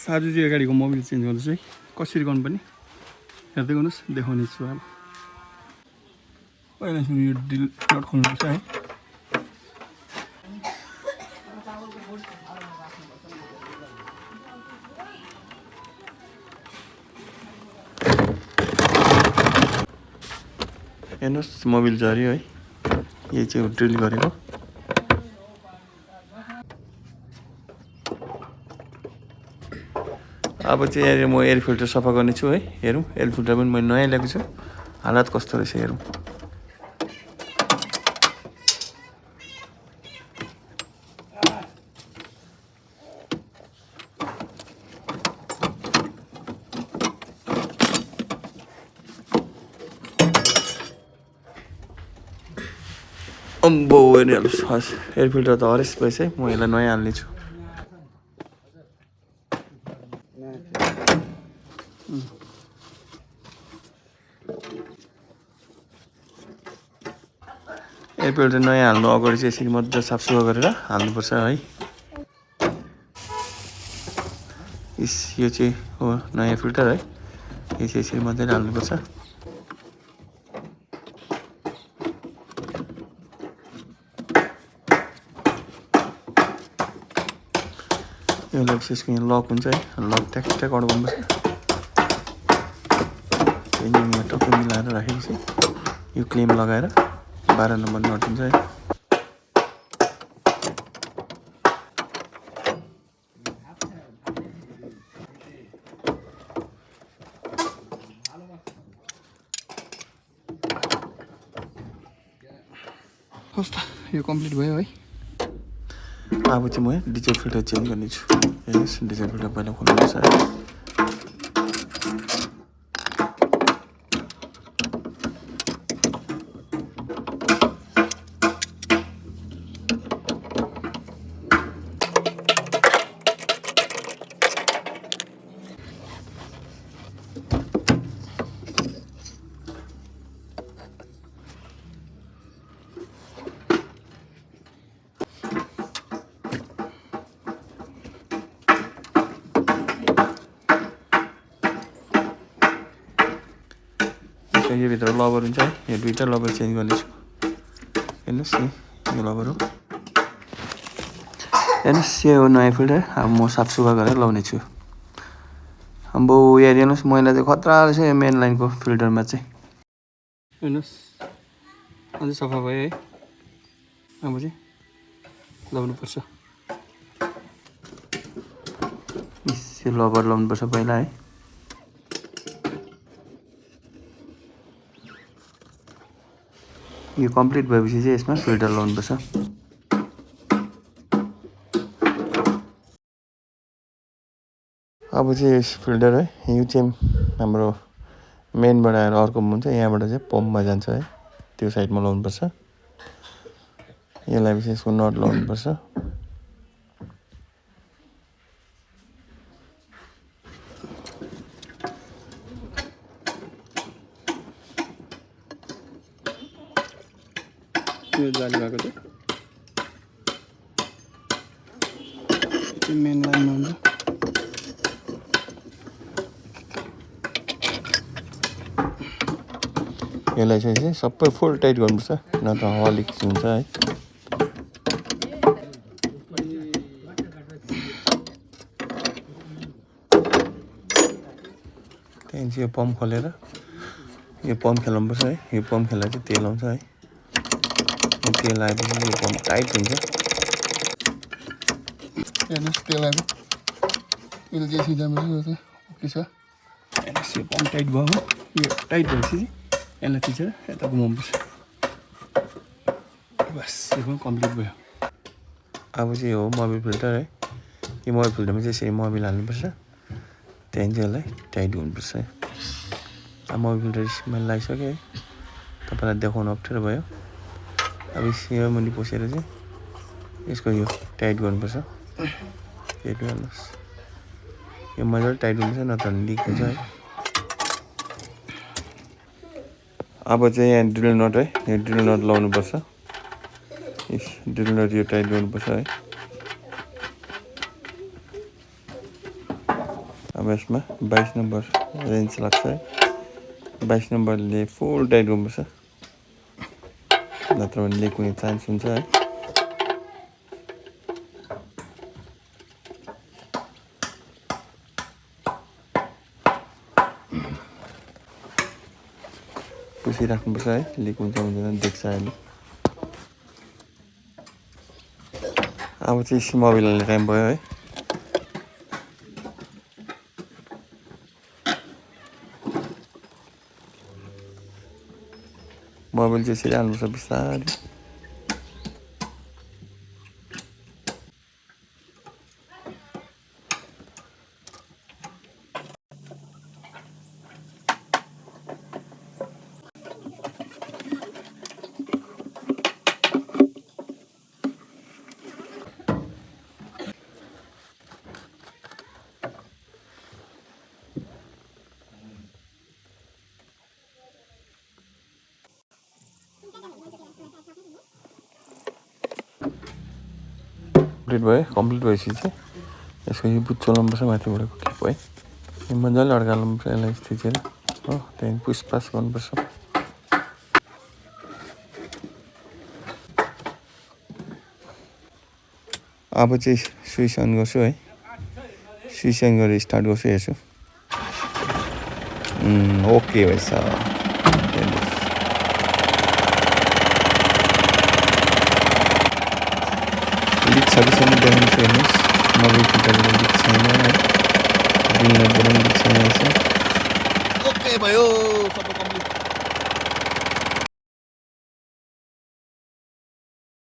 साजु चाहिँ अगाडिको Mobil change गर्दैछु है कसरी गर्नुपर्ने हेर्दै गर्नुहोस् देखाउने छु अब पहिला सुरु यो ड्रिल नट खोल्नुपर्छ है हेर्नुहोस् मोबिल झऱ्यो है यही चाहिँ ड्रिल गरेको अब चाहिँ म एयर फिल्टर सफा गर्ने छु है हेरौँ एयर फिल्टर पनि मैले नयाँ ल्याएको छु हालत कस्तो रहेछ हेरौँ अम्बो हेर्नुहोस् एयर फिल्टर त हरेस भएछ है म यसलाई नयाँ हाल्ने छु एयर फिल्टर नयाँ हाल्नु अगाडि चाहिँ यसरी मजाले साफसुफा गरेर हाल्नुपर्छ है यो चाहिँ हो नयाँ फिल्टर है यो चाहिँ यसरी मजाले हाल्नुपर्छ यो यसको यहाँ लक हुन्छ है लक ट्याक अड्काउनुपर्छ यहाँ टक्कै मिलाएर राखेपछि यो क्लेम लगाएर 12 नम्बर नट हुन्छ है कस्तो यो कम्प्लिट भयो है अब चाहिँ म डिजेल फिल्टर चेन्ज गर्ने छु हेर्नुहोस् डिजेल फिल्टर पहिला खोल्नुपर्छ है यो भित्र लबर हुन्छ है यो दुईटा लबर चेन्ज गर्ने छु हेर्नुहोस् नि यो लबर हो हेर्नुहोस् यो नयाँ फिल्टर अब म साफसुफा गरेर लाउने छु अम्बो यहाँ हेर्नुहोस् मैला चाहिँ खतरा रहेछ यो मेन लाइनको फिल्टरमा चाहिँ हेर्नुहोस् अझै सफा भयो है अब चाहिँ लाउनुपर्छ यो लबर लाउनुपर्छ पहिला है यो कम्प्लिट भएपछि चाहिँ यसमा फिल्टर लाउनुपर्छ अब चाहिँ यस फिल्टर है यो चाहिँ हाम्रो मेनबाट आएर अर्को हुन्छ यहाँबाट चाहिँ पम्पमा जान्छ है त्यो साइडमा लाउनुपर्छ यसलाई चाहिँ यसको नट लाउनुपर्छ यो जाली भएको चाहिँ मेन लाइनमा हुन्छ यसलाई चाहिँ सबै फुल टाइट गर्नुपर्छ नत्र हावा लिक हुन्छ है त्यहाँदेखि यो पम्प खोलेर यो पम्प खेलाउनुपर्छ है यो पम्प खेल्दा चाहिँ तेल आउँछ है तेल आएपछि यो पम्प टाइट हुन्छ हेर्नुहोस् तेल आयो यो चाहिँ सिजाएपछि ओके छ हेर्नुहोस् यो पम्प टाइट भयो यो टाइट भएपछि यसलाई थिचेर यता घुमाउनुपर्छ बस यो पनि कम्प्लिट भयो अब चाहिँ हो मोबिल फिल्टर है यो मोबिल फिल्टरमा चाहिँ यसरी मोबिल हाल्नुपर्छ त्यहाँदेखि चाहिँ यसलाई टाइट गर्नुपर्छ है अब मोबिल फिल्टर मैले लगाइसकेँ है तपाईँलाई देखाउनु अप्ठ्यारो भयो अब यो मुनि पसेर चाहिँ यसको यो टाइट गर्नुपर्छ टाइट गर्नुहोस् यो मजाले टाइट गर्नुपर्छ नत्र लिक हुन्छ है अब चाहिँ यहाँ ड्रिल नट है यो ड्रिल नट लाउनुपर्छ ड्रिल नट यो टाइट गर्नुपर्छ है अब यसमा 22 नम्बर रेन्च लाग्छ है। 22 नम्बरले फुल टाइट गर्नुपर्छ, नत्र भने लिक हुने चान्स हुन्छ है। पुसिराख्नुपर्छ है, लिक हुन्छ हुँदैन देख्छ अहिले। अब चाहिँ मोबिल हाल्ने टाइम भयो है। मोबिल चाहिँ यसरी हाल्नुपर्छ बिस्तारै। कम्प्लिट भएपछि चाहिँ यसको यो बुट चलाउनुपर्छ माथिबाटको क्याप है। यो मजाले अड्काल्नुपर्छ यसलाई थिचेर हो, त्यहाँदेखि पुसपास गर्नुपर्छ। अब चाहिँ स्विच अन गर्छु है। स्विच अन गरेर स्टार्ट गर्छु, हेर्छु। ओके भएछ। लिक छ कि छैन देखाउनु छ, हेर्नुहोस्। मोबिल फिल्टरको लिक छैन है, बिल नम्बर पनि लिक छैन रहेछ। ओके भयो, सबै